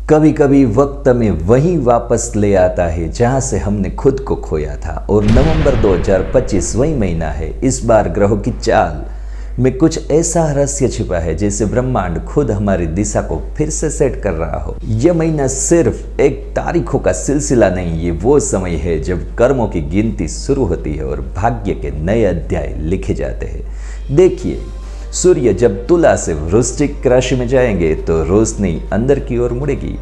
कभी कभी वक्त हमें वहीं वापस ले आता है जहां से हमने खुद को खोया था, और नवंबर 2025 वही महीना है। इस बार ग्रहों की चाल में कुछ ऐसा रहस्य छिपा है जैसे ब्रह्मांड खुद हमारी दिशा को फिर से सेट कर रहा हो। यह महीना सिर्फ एक तारीखों का सिलसिला नहीं, ये वो समय है जब कर्मों की गिनती शुरू होती है और भाग्य के नए अध्याय लिखे जाते हैं। देखिए, सूर्य जब तुला से वृश्चिक राशि में जाएंगे तो रोशनी अंदर की ओर मुड़ेगी,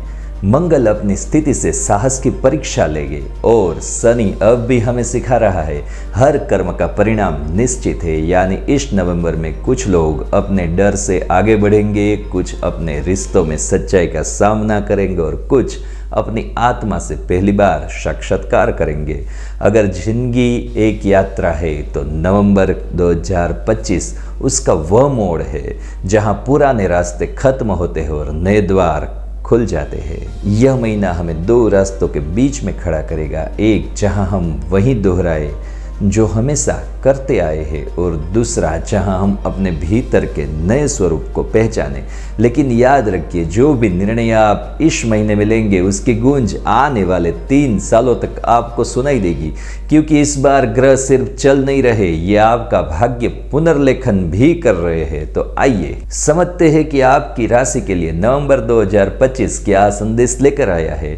मंगल अपनी स्थिति से साहस की परीक्षा लेंगे, और शनि अब भी हमें सिखा रहा है हर कर्म का परिणाम निश्चित है। यानी इस नवंबर में कुछ लोग अपने डर से आगे बढ़ेंगे, कुछ अपने रिश्तों में सच्चाई का सामना करेंगे और कुछ अपनी आत्मा से पहली बार साक्षात्कार करेंगे। अगर जिंदगी एक यात्रा है तो नवंबर 2025 उसका वह मोड़ है जहां पुराने रास्ते खत्म होते हैं और नए द्वार खुल जाते हैं। यह महीना हमें दो रास्तों के बीच में खड़ा करेगा, एक जहां हम वही दोहराए जो हमेशा करते आए हैं, और दूसरा जहां हम अपने भीतर के नए स्वरूप को पहचाने। लेकिन याद रखिए, जो भी निर्णय आप इस महीने में लेंगे उसकी गूंज आने वाले 3 सालों तक आपको सुनाई देगी, क्योंकि इस बार ग्रह सिर्फ चल नहीं रहे, ये आपका भाग्य पुनर्लेखन भी कर रहे हैं। तो आइए समझते हैं कि आपकी राशि के लिए नवंबर 2025 क्या संदेश लेकर आया है।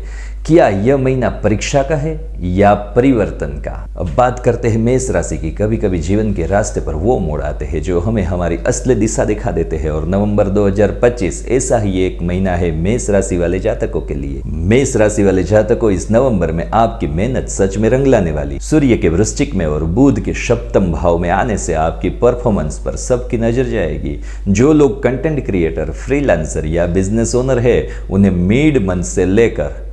क्या यह महीना परीक्षा का है या परिवर्तन का? अब बात करते हैं मेष राशि की। कभी कभी जीवन के रास्ते पर वो मोड़ आते हैं जो हमें हमारी असली दिशा दिखा देते हैं, और नवंबर 2025 ऐसा ही एक महीना है मेष राशि वाले जातकों के लिए। मेष राशि वाले जातकों, इस नवंबर में आपकी मेहनत सच में रंग लाने वाली। सूर्य के वृश्चिक में और बुध के सप्तम भाव में आने से आपकी परफॉर्मेंस पर सबकी नजर जाएगी। जो लोग कंटेंट क्रिएटर, फ्रीलांसर या बिजनेस ओनर है, उन्हें मिड मंथ से लेकर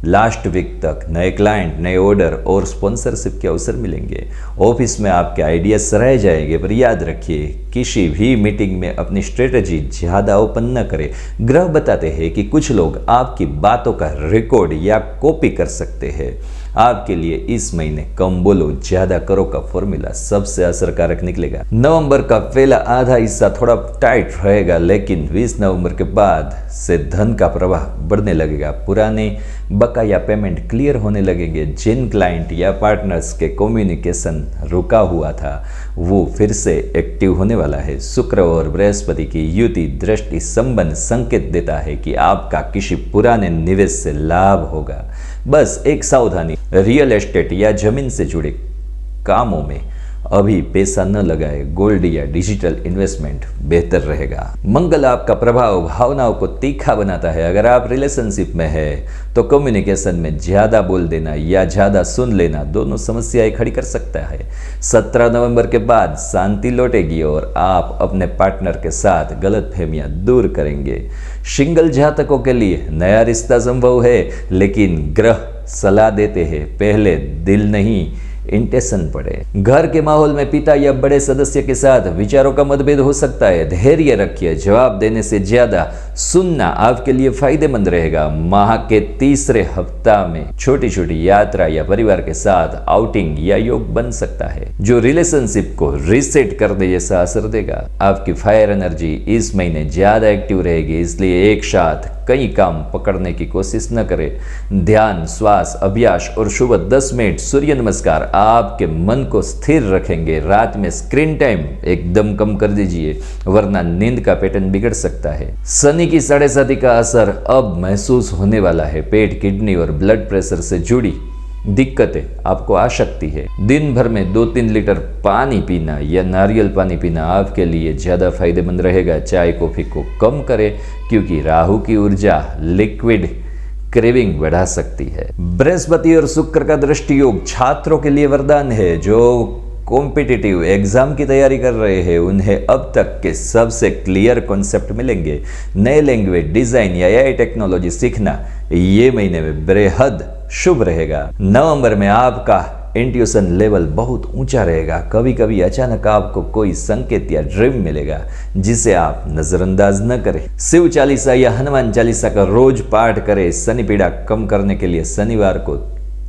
लास्ट वीक तक नए क्लाइंट, नए ऑर्डर और स्पॉन्सरशिप के अवसर मिलेंगे। ऑफिस में आपके आइडियाज सराहे जाएंगे, पर याद रखिए किसी भी मीटिंग में अपनी स्ट्रेटजी ज़्यादा ओपन न करें। ग्रह बताते हैं कि कुछ लोग आपकी बातों का रिकॉर्ड या कॉपी कर सकते हैं। आपके लिए इस महीने कम बोलो ज्यादा करो का फॉर्मूला सबसे असरकारक निकलेगा। नवंबर का पहला आधा हिस्सा थोड़ा टाइट रहेगा, लेकिन 20 नवंबर के बाद से धन का प्रवाह बढ़ने लगेगा। पुराने बकाया पेमेंट क्लियर होने लगेंगे। जिन क्लाइंट या पार्टनर्स के कम्युनिकेशन रुका हुआ था वो फिर से एक्टिव होने वाला है। शुक्र और बृहस्पति की युति दृष्टि संबंध संकेत देता है कि आपका किसी पुराने निवेश से लाभ होगा। बस एक सावधानी, रियल एस्टेट या जमीन से जुड़े कामों में अभी पैसा न लगाए। गोल्ड या डिजिटल इन्वेस्टमेंट बेहतर रहेगा। मंगल आपका प्रभाव भावनाओं को तीखा बनाता है। अगर आप रिलेशनशिप में है तो कम्युनिकेशन में ज्यादा बोल देना या ज्यादा सुन लेना दोनों समस्याएं खड़ी कर सकता है। 17 नवंबर के बाद शांति लौटेगी और आप अपने पार्टनर के साथ गलतफहमियां दूर करेंगे। सिंगल जातकों के लिए नया रिश्ता संभव है, लेकिन ग्रह सलाह देते हैं पहले दिल नहीं इंटेंशन पड़े। घर के माहौल में पिता या बड़े सदस्य के साथ विचारों का मतभेद हो सकता है। धैर्य रखिए, जवाब देने से ज्यादा सुनना आपके लिए फायदेमंद रहेगा। माह के तीसरे हफ्ता में छोटी छोटी यात्रा या परिवार के साथ आउटिंग या योग बन सकता है, जो रिलेशनशिप को रीसेट करने जैसा असर देगा। आपकी फायर एनर्जी इस महीने ज्यादा एक्टिव रहेगी, इसलिए एक साथ कई काम पकड़ने की कोशिश न करें। ध्यान, श्वास अभ्यास और सुबह 10 मिनट सूर्य नमस्कार आपके मन को स्थिर रखेंगे। रात में स्क्रीन टाइम एकदम कम कर दीजिए, वरना नींद का पैटर्न बिगड़ सकता है। शनि की 7.5 का असर अब महसूस होने वाला है। पेट, किडनी और ब्लड प्रेशर से जुड़ी दिक्कतें आपको आ सकती है। दिन भर में 2-3 लीटर पानी पीना या नारियल पानी पीना आपके लिए ज्यादा फायदेमंद रहेगा। चाय कॉफी को कम करें, क्योंकि राहु की ऊर्जा लिक्विड क्रेविंग बढ़ा सकती है। बृहस्पति और शुक्र का दृष्टि योग छात्रों के लिए वरदान है। जो कॉम्पिटिटिव एग्जाम की तैयारी कर रहे हैं उन्हें अब तक के सबसे क्लियर कॉन्सेप्ट मिलेंगे। नए लैंग्वेज, डिजाइन या एआई टेक्नोलॉजी सीखना ये महीने में बेहद शुभ रहेगा। नवंबर में आपका इंट्यूशन लेवल बहुत ऊंचा रहेगा। कभी कभी अचानक आपको कोई संकेत या ड्रीम मिलेगा जिसे आप नजरअंदाज न करें। शिव चालीसा या हनुमान चालीसा का रोज पाठ करें। शनि पीड़ा कम करने के लिए शनिवार को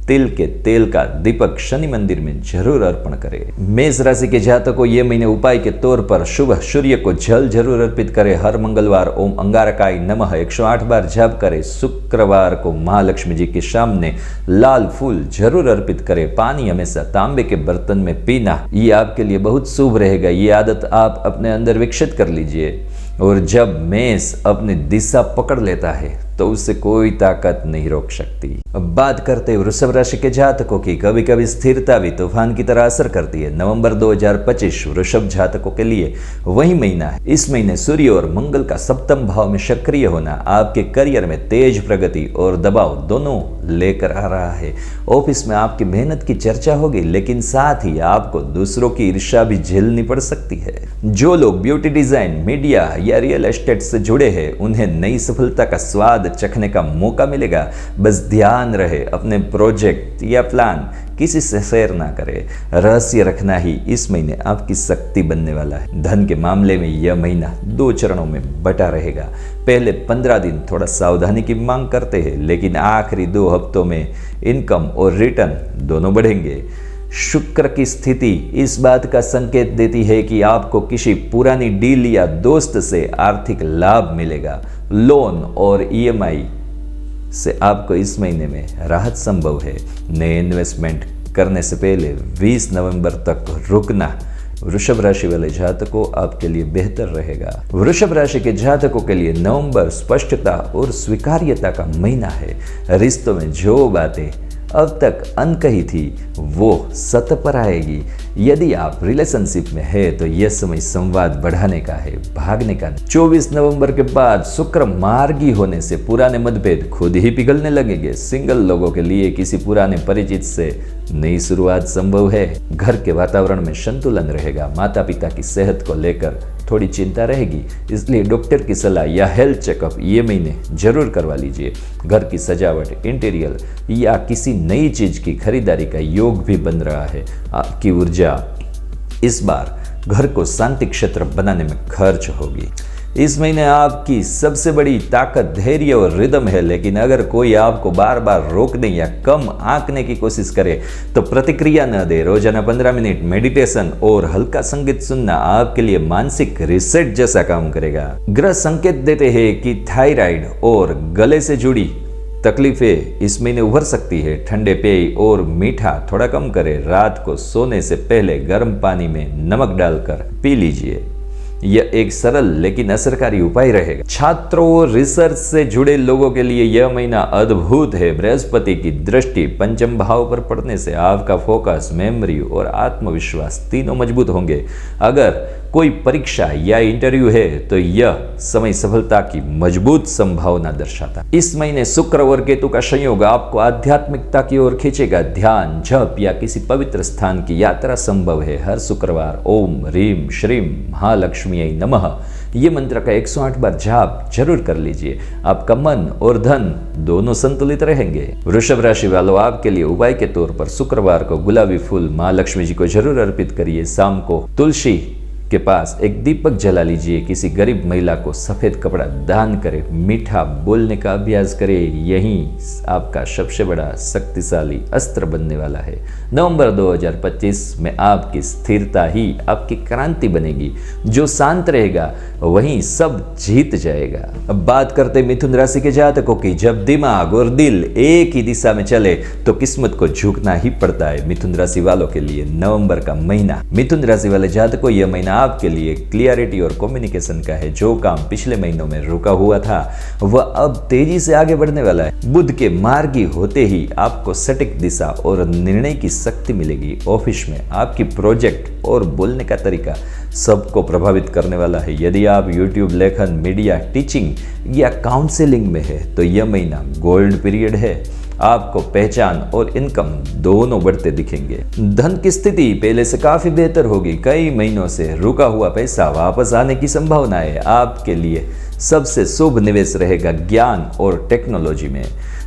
तिल के तेल का दीपक शनि मंदिर में जरूर अर्पण करें। मेष राशि के जातकों ये महीने उपाय के तौर पर सुबह सूर्य को जल जरूर अर्पित करें। हर मंगलवार ओम अंगारकाय नमः 108 बार जप करें। शुक्रवार को महालक्ष्मी जी के सामने लाल फूल जरूर अर्पित करें। पानी हमेशा तांबे के बर्तन में पीना ये आपके लिए बहुत शुभ रहेगा। ये आदत आप अपने अंदर विकसित कर लीजिए। और जब मेष अपनी दिशा पकड़ लेता है तो उससे कोई ताकत नहीं रोक सकती। अब बात करते हैं वृषभ राशि के जातकों की। कभी कभी स्थिरता भी तूफान की तरह असर करती है। नवंबर 2025 वृषभ जातकों के लिए वही महीना है। इस महीने सूर्य और मंगल का सप्तम भाव में सक्रिय होना आपके करियर में तेज प्रगति और दबाव दोनों लेकर आ रहा है। ऑफिस में आपकी मेहनत की चर्चा होगी, लेकिन साथ ही आपको दूसरों की ईर्ष्या भी झेलनी पड़ सकती है। जो लोग ब्यूटी डिजाइन, मीडिया या रियल एस्टेट से जुड़े हैं उन्हें नई सफलता का स्वाद चखने का मौका मिलेगा। बस ध्यान रहे अपने प्रोजेक्ट या प्लान किसी से शेयर ना करें। रहस्य रखना ही इस महीने आपकी शक्ति बनने वाला है। धन के मामले में यह महीना 2 चरणों में बटा रहेगा। पहले 15 दिन थोड़ा सावधानी की मांग करते हैं, लेकिन आखिरी 2 हफ्तों में इनकम और रिटर्न दोनों बढ़ेंगे। शुक्र की स्थिति इस बात का संकेत देती है कि आपको किसी पुरानी डील या दोस्त से आर्थिक लाभ मिलेगा। लोन और ईएमआई से आपको इस महीने में राहत संभव है। नए इन्वेस्टमेंट करने से पहले 20 नवंबर तक रुकना वृषभ राशि वाले जातकों आपके लिए बेहतर रहेगा। वृषभ राशि के जातकों के लिए नवंबर स्पष्टता और स्वीकार्यता का महीना है। रिश्तों में जो बातें अब तक अनकही थी वो सत्य पर आएगी। यदि आप रिलेशनशिप में है तो यह समय संवाद बढ़ाने का है, भागने का नहीं। 24 नवंबर के बाद शुक्र मार्गी होने से पुराने मतभेद खुद ही पिघलने लगेंगे। सिंगल लोगों के लिए किसी पुराने परिचित से नई शुरुआत संभव है। घर के वातावरण में संतुलन रहेगा। माता पिता की सेहत को लेकर थोड़ी चिंता रहेगी, इसलिए डॉक्टर की सलाह या हेल्थ चेकअप ये महीने जरूर करवा लीजिए। घर की सजावट, इंटीरियर या किसी नई चीज की खरीदारी का योग भी बन रहा है। आपकी ऊर्जा इस बार घर को शांति क्षेत्र बनाने में खर्च होगी। इस महीने आपकी सबसे बड़ी ताकत धैर्य और रिदम है, लेकिन अगर कोई आपको बार बार रोकने या कम आंकने की कोशिश करे तो प्रतिक्रिया न दे। रोजाना 15 मिनट मेडिटेशन और हल्का संगीत सुनना आपके लिए मानसिक रिसेट जैसा काम करेगा। ग्रह संकेत देते हैं कि थायराइड और गले से जुड़ी तकलीफें इस महीने उभर सकती है। ठंडे पेय और मीठा थोड़ा कम करें। रात को सोने से पहले गर्म पानी में नमक डालकर पी लीजिए। यह एक सरल लेकिन असरकारी उपाय रहेगा। छात्रों और रिसर्च से जुड़े लोगों के लिए यह महीना अद्भुत है। बृहस्पति की दृष्टि पंचम भाव पर पड़ने से आपका फोकस, मेमोरी और आत्मविश्वास तीनों मजबूत होंगे। अगर कोई परीक्षा या इंटरव्यू है तो यह समय सफलता की मजबूत संभावना दर्शाता। इस महीने शुक्र और केतु का संयोग आपको आध्यात्मिकता की ओर खींचेगा। ध्यान, जप या किसी पवित्र स्थान की यात्रा संभव है। हर शुक्रवार ओम ह्रीम श्रीम महालक्ष्मी नमः ये मंत्र का 108 बार जाप जरूर कर लीजिए। आपका मन और धन दोनों संतुलित रहेंगे। वृषभ राशि वालों आपके लिए उपाय के तौर पर शुक्रवार को गुलाबी फूल महालक्ष्मी जी को जरूर अर्पित करिए। शाम को तुलसी के पास एक दीपक जला लीजिए। किसी गरीब महिला को सफेद कपड़ा दान करें। मीठा बोलने का अभ्यास करें। यही आपका सबसे बड़ा शक्तिशाली अस्त्र बनने वाला है। नवंबर 2025 में आपकी स्थिरता ही आपकी क्रांति बनेगी। जो शांत रहेगा वही सब जीत जाएगा। अब बात करते मिथुन राशि के जातकों की। जब दिमाग और दिल एक ही दिशा में चले तो किस्मत को झुकना ही पड़ता है। मिथुन राशि वालों के लिए नवंबर का महीना, मिथुन राशि वाले जातकों यह महीना आपके लिए क्लियरिटी और कम्युनिकेशन का है। जो काम पिछले महीनों में रुका हुआ था वह अब तेजी से आगे बढ़ने वाला है। बुध के मार्गी होते ही आपको सटीक दिशा और निर्णय की शक्ति मिलेगी। ऑफिस में आपकी प्रोजेक्ट और बोलने का तरीका सबको प्रभावित करने वाला है। यदि आप यूट्यूब, लेखन, मीडिया, टीचिंग या काउंसलिंग में है तो यह महीना गोल्ड पीरियड है। आपको पहचान और इनकम दोनों बढ़ते दिखेंगे। धन की स्थिति पहले से काफी बेहतर होगी। कई महीनों से रुका हुआ पैसा वापस आने की संभावना है। आपके लिए सबसे शुभ निवेश रहेगा ज्ञान और टेक्नोलॉजी में।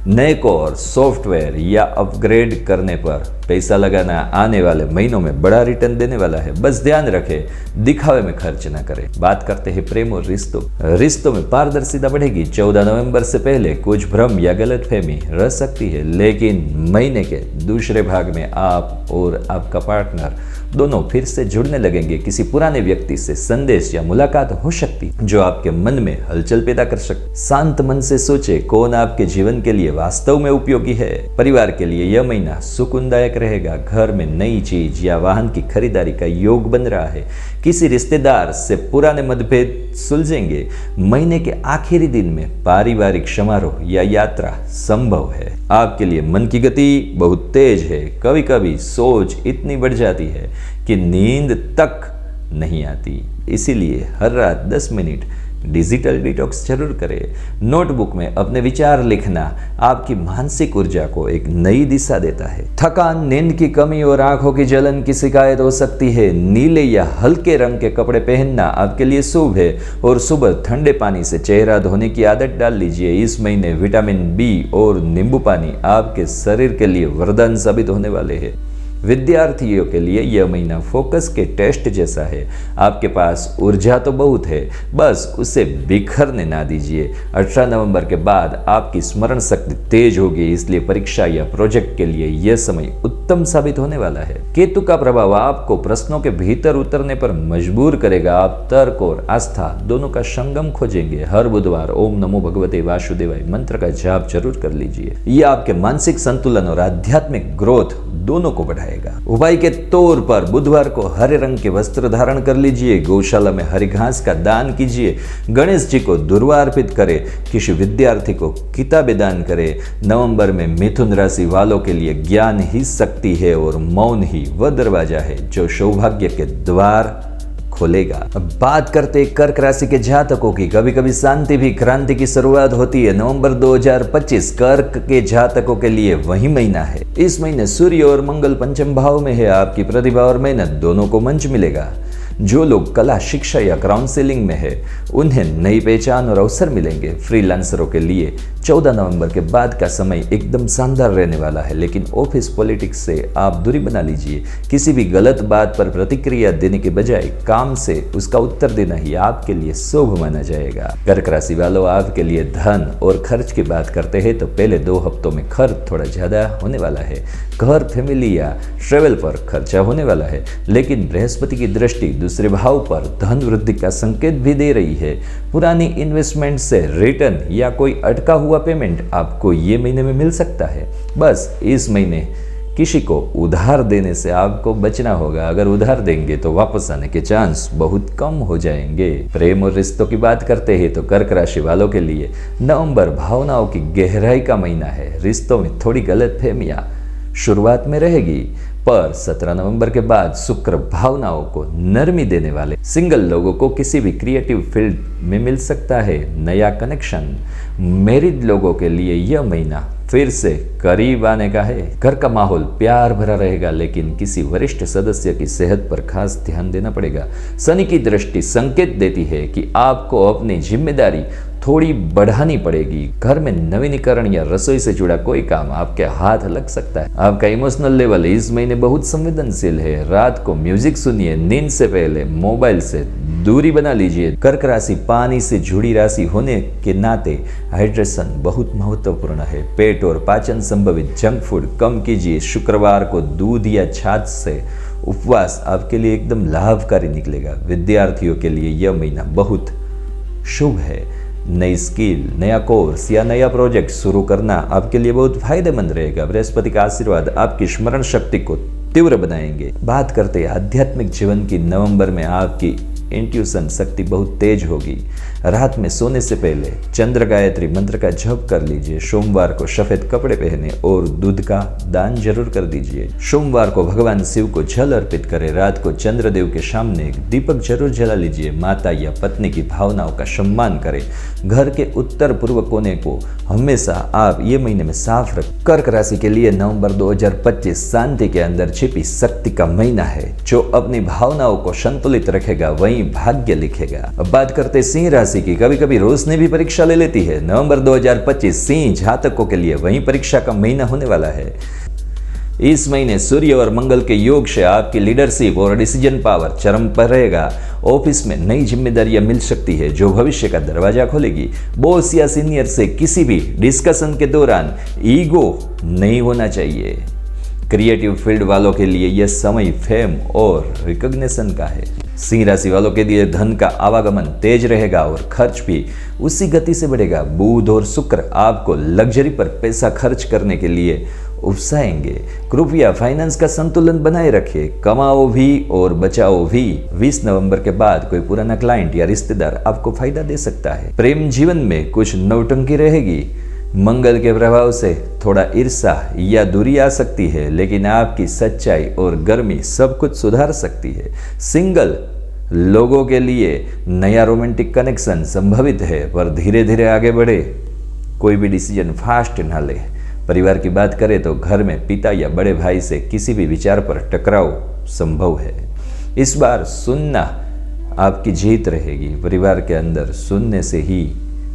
नए कोर्स, सॉफ्टवेयर या अपग्रेड करने पर पैसा लगाना आने वाले महीनों में बड़ा रिटर्न देने वाला है, बस ध्यान रखें दिखावे में खर्च ना करें। बात करते हैं प्रेम और रिश्तों में पारदर्शिता बढ़ेगी। 14 नवंबर से पहले कुछ भ्रम या गलतफहमी रह सकती है, लेकिन महीने के दूसरे भाग में आप और आपका पार्टनर दोनों फिर से जुड़ने लगेंगे। किसी पुराने व्यक्ति से संदेश या मुलाकात हो सकती जो आपके मन में हलचल पैदा कर सकती। शांत मन से सोचे कौन आपके जीवन के लिए वास्तव में उपयोगी है। परिवार के लिए यह महीना सुकूनदायक रहेगा। घर में नई चीज या वाहन की खरीदारी का योग बन रहा है। किसी रिश्तेदार से पुराने मतभेद सुलझेंगे। महीने के आखिरी दिन में पारिवारिक समारोह या यात्रा संभव है। आपके लिए मन की गति बहुत तेज है। कभी कभी सोच इतनी बढ़ जाती है कि नींद तक नहीं आती। इसीलिए हर रात 10 मिनट डिजिटल डिटॉक्स जरूर करें। नोटबुक में अपने विचार लिखना आपकी मानसिक ऊर्जा को एक नई दिशा देता है। थकान, नींद की कमी और आंखों की जलन की शिकायत हो सकती है। नीले या हल्के रंग के कपड़े पहनना आपके लिए शुभ है और सुबह ठंडे पानी से चेहरा धोने की आदत डाल लीजिए। इस महीने विटामिन बी और नींबू पानी आपके शरीर के लिए वरदान साबित होने वाले हैं। विद्यार्थियों के लिए यह महीना फोकस के टेस्ट जैसा है। आपके पास ऊर्जा तो बहुत है, बस उसे बिखरने ना दीजिए। 18 नवंबर के बाद आपकी स्मरण शक्ति तेज होगी, इसलिए परीक्षा या प्रोजेक्ट के लिए यह समय उत्तम साबित होने वाला है। केतु का प्रभाव आपको प्रश्नों के भीतर उतरने पर मजबूर करेगा। आप तर्क और आस्था दोनों का संगम खोजेंगे। हर बुधवार ओम नमो भगवते वासुदेवाय मंत्र का जाप जरूर कर लीजिए। यह आपके मानसिक संतुलन और आध्यात्मिक ग्रोथ दोनों को बढ़ाएगा। उपाय के तौर पर बुधवार को हरे रंग के वस्त्र धारण कर लीजिए। गौशाला में हरी घास का दान कीजिए। गणेश जी को दुर्वा अर्पित करें। किसी विद्यार्थी को किताबें दान करें। नवंबर में मिथुन राशि वालों के लिए ज्ञान ही शक्ति है और मौन ही वह दरवाजा है जो सौभाग्य के द्वार खोलेगा। अब बात करते हैं कर्क राशि के जातकों की। कभी कभी शांति भी क्रांति की शुरुआत होती है। नवंबर 2025 कर्क के जातकों के लिए वही महीना है। इस महीने सूर्य और मंगल पंचम भाव में है। आपकी प्रतिभा और मेहनत दोनों को मंच मिलेगा। जो लोग कला, शिक्षा या काउंसलिंग में है उन्हें नई पहचान और अवसर मिलेंगे। फ्रीलांसरों के लिए 14 नवंबर के बाद का समय एकदम शानदार रहने वाला है, लेकिन ऑफिस पॉलिटिक्स से आप दूरी बना लीजिए। किसी भी गलत बात पर प्रतिक्रिया देने के बजाय काम से उसका उत्तर देना ही आपके लिए शुभ माना जाएगा। कर्क राशि वालों, आपके लिए धन और खर्च की बात करते हैं तो पहले 2 हफ्तों में खर्च थोड़ा ज्यादा होने वाला है। घर, फैमिली या ट्रेवल पर खर्चा होने वाला है, लेकिन बृहस्पति की दृष्टि दूसरे भाव पर धन वृद्धि का संकेत भी दे रही है। पुरानी इन्वेस्टमेंट से रिटर्न या कोई अटका हुआ पेमेंट आपको ये महीने में मिल सकता है। बस इस महीने किसी को उधार देने से आपको बचना होगा। अगर उधार देंगे तो वापस आने के चांस बहुत कम हो जाएंगे। प्रेम और रिश्तों की बात करते हैं तो कर्क राशि वालों के लिए नवंबर भावनाओं की गहराई का महीना है। रिश्तों में थोड़ी गलतफहमियां शुरुआत में रहेगी, पर 17 नवंबर के बाद शुक्र भावनाओं को नरमी देने वाले सिंगल लोगों को किसी भी क्रिएटिव फील्ड में मिल सकता है नया कनेक्शन। मैरिड लोगों के लिए यह महीना फिर से करीब आने का है। घर का माहौल प्यार भरा रहेगा, लेकिन किसी वरिष्ठ सदस्य की सेहत पर खास ध्यान देना पड़ेगा। शनि की दृष्टि संकेत देती है कि आपको अपनी जिम्मेदारी थोड़ी बढ़ानी पड़ेगी। घर में नवीनीकरण या रसोई से जुड़ा कोई काम आपके हाथ लग सकता है। आपका इमोशनल लेवल इस महीने बहुत संवेदनशील है। रात को म्यूजिक सुनिए। नींद से पहले मोबाइल से दूरी बना लीजिए। कर्क राशि पानी से जुड़ी राशि होने के नाते हाइड्रेशन बहुत महत्वपूर्ण है। पेट और पाचन संबंधित जंक फूड कम कीजिए। शुक्रवार को दूध या छाछ से उपवास आपके लिए एकदम लाभकारी निकलेगा। विद्यार्थियों के लिए यह महीना बहुत शुभ है। नई स्किल, नया कोर्स या नया प्रोजेक्ट शुरू करना आपके लिए बहुत फायदेमंद रहेगा। बृहस्पति का आशीर्वाद आपकी स्मरण शक्ति को तीव्र बनाएंगे। बात करते हैं आध्यात्मिक जीवन की। नवंबर में आपकी इंट्यूशन शक्ति बहुत तेज होगी। रात में सोने से पहले चंद्र गायत्री मंत्र का जप कर लीजिए। सोमवार को सफेद कपड़े पहने और दूध का दान जरूर कर दीजिए। सोमवार को भगवान शिव को जल अर्पित करें। रात को चंद्रदेव के सामने एक दीपक जरूर जला लीजिए। माता या पत्नी की भावनाओं का सम्मान करें। घर के उत्तर पूर्व कोने को हमेशा आप ये महीने में साफ रखें। कर्क राशि के लिए नवंबर 2025 शांति के अंदर छिपी शक्ति का महीना है। जो अपनी भावनाओं को संतुलित रखेगा वही भाग्य लिखेगा। अब बात करते सिंह राशि की। कभी कभी रोशनी भी परीक्षा ले लेती है। नवंबर 2025 सिंह जातकों के लिए वही परीक्षा का महीना होने वाला है। इस महीने सूर्य और मंगल के योग से आपकी लीडरशिप और डिसीजन पावर चरम पर रहेगा। ऑफिस में नई जिम्मेदारियां मिल सकती है जो भविष्य का दरवाजा खोलेगी। बॉस या सीनियर से किसी भी डिस्कशन के दौरान ईगो नहीं होना चाहिए। क्रिएटिव फील्ड वालों के लिए यह समय फेम और रिकॉग्निशन का है। सिंह राशि वालों के लिए धन का आवागमन तेज रहेगा और खर्च भी उसी गति से बढ़ेगा। बुध और शुक्र आपको लग्जरी पर पैसा खर्च करने के लिए उकसाएंगे। कृपया फाइनेंस का संतुलन बनाए रखें, कमाओ भी और बचाओ भी। 20 नवंबर के बाद कोई पुराना क्लाइंट या रिश्तेदार आपको फायदा दे सकता है। प्रेम जीवन में कुछ नौटंकी रहेगी। मंगल के प्रभाव से थोड़ा ईर्ष्या या दूरी आ सकती है, लेकिन आपकी सच्चाई और गर्मी सब कुछ सुधार सकती है। सिंगल लोगों के लिए नया रोमांटिक कनेक्शन संभवित है, पर धीरे धीरे आगे बढ़े। कोई भी डिसीजन फास्ट ना ले। परिवार की बात करें तो घर में पिता या बड़े भाई से किसी भी विचार पर टकराव संभव है। इस बार सुनना आपकी जीत रहेगी। परिवार के अंदर सुनने से ही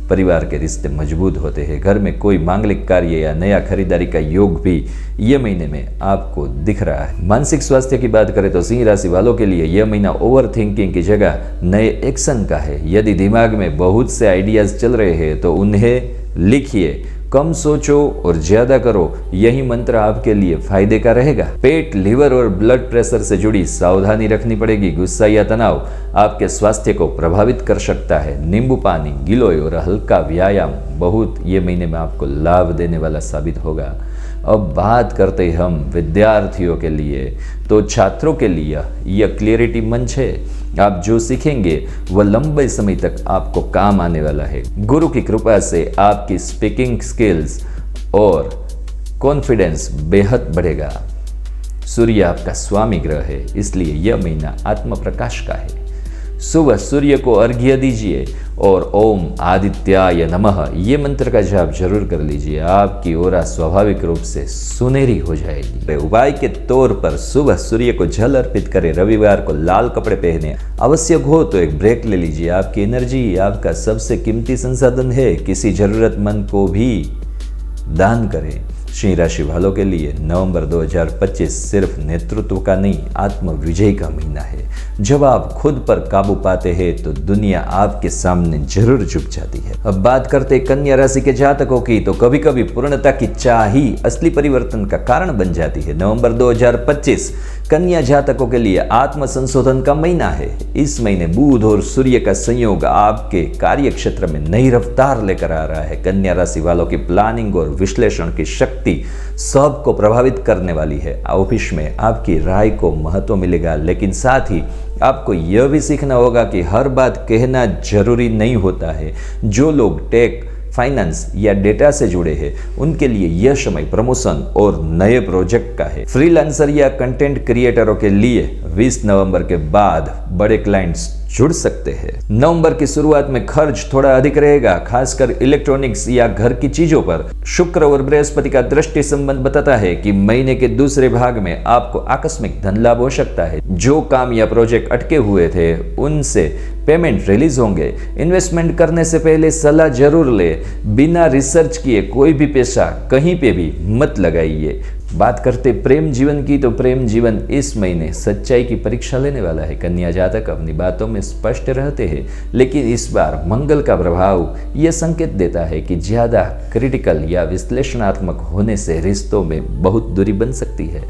परिवार के रिश्ते मजबूत होते हैं। घर में कोई मांगलिक कार्य या नया खरीदारी का योग भी ये महीने में आपको दिख रहा है। मानसिक स्वास्थ्य की बात करें तो सिंह राशि वालों के लिए यह महीना ओवर थिंकिंग की जगह नए एक्शन का है। यदि दिमाग में बहुत से आइडियाज चल रहे हैं तो उन्हें लिखिए। कम सोचो और ज्यादा करो, यही मंत्र आपके लिए फायदे का रहेगा। पेट, लिवर और ब्लड प्रेशर से जुड़ी सावधानी रखनी पड़ेगी। गुस्सा या तनाव आपके स्वास्थ्य को प्रभावित कर सकता है। नींबू पानी, गिलोय और हल्का व्यायाम बहुत ये महीने में आपको लाभ देने वाला साबित होगा। अब बात करते हैं हम विद्यार्थियों के लिए, तो छात्रों के लिए यह क्लियरिटी मंच है। आप जो सीखेंगे वह लंबे समय तक आपको काम आने वाला है। गुरु की कृपा से आपकी स्पीकिंग स्किल्स और कॉन्फिडेंस बेहद बढ़ेगा। सूर्य आपका स्वामी ग्रह है, इसलिए यह महीना आत्म प्रकाश का है। सुबह सूर्य को अर्घ्य दीजिए और ओम आदित्याय नमः ये मंत्र का जाप जरूर कर लीजिए। आपकी ओरा स्वाभाविक रूप से सुनहरी हो जाएगी। उपाय के तौर पर सुबह सूर्य को जल अर्पित करें। रविवार को लाल कपड़े पहने। आवश्यक हो तो एक ब्रेक ले लीजिए। आपकी एनर्जी आपका सबसे कीमती संसाधन है। किसी जरूरतमंद को भी दान करें। सिंह राशि वालों के लिए नवंबर 2025 सिर्फ नेतृत्व का नहीं, आत्म विजय का महीना है। जब आप खुद पर काबू पाते हैं तो दुनिया आपके सामने जरूर झुक जाती है। अब बात करते कन्या राशि के जातकों की, तो कभी कभी पूर्णता की चाह ही असली परिवर्तन का कारण बन जाती है। नवंबर 2025 कन्या जातकों के लिए आत्म संशोधन का महीना है। इस महीने बुध और सूर्य का संयोग आपके कार्य क्षेत्र में नई रफ्तार लेकर आ रहा है। कन्या राशि वालों की प्लानिंग और विश्लेषण की शक्ति सबको प्रभावित करने वाली है। ऑफिस में आपकी राय को महत्व मिलेगा, लेकिन साथ ही आपको यह भी सीखना होगा कि हर बात कहना जरूरी नहीं होता है। जो लोग टेक, फाइनेंस या डेटा से जुड़े हैं उनके लिए यह समय प्रमोशन और नए प्रोजेक्ट का है। फ्रीलांसर या कंटेंट क्रिएटरों के लिए 20 नवंबर के बाद बड़े क्लाइंट्स जुड़ सकते हैं। नवंबर की शुरुआत में खर्च थोड़ा अधिक रहेगा, खासकर इलेक्ट्रॉनिक्स या घर की चीजों पर। शुक्र और बृहस्पति का दृष्टि संबंध बताता है कि महीने के दूसरे भाग में आपको आकस्मिक धन लाभ हो सकता है। जो काम या प्रोजेक्ट अटके हुए थे उनसे पेमेंट रिलीज होंगे। इन्वेस्टमेंट करने से पहले सलाह जरूर ले। बिना रिसर्च किए कोई भी पैसा कहीं पे भी मत लगाइए। बात करते प्रेम जीवन की, तो प्रेम जीवन इस महीने सच्चाई की परीक्षा लेने वाला है। कन्या जातक अपनी बातों में स्पष्ट रहते हैं, लेकिन इस बार मंगल का प्रभाव यह संकेत देता है कि ज्यादा क्रिटिकल या विश्लेषणात्मक होने से रिश्तों में बहुत दूरी बन सकती है।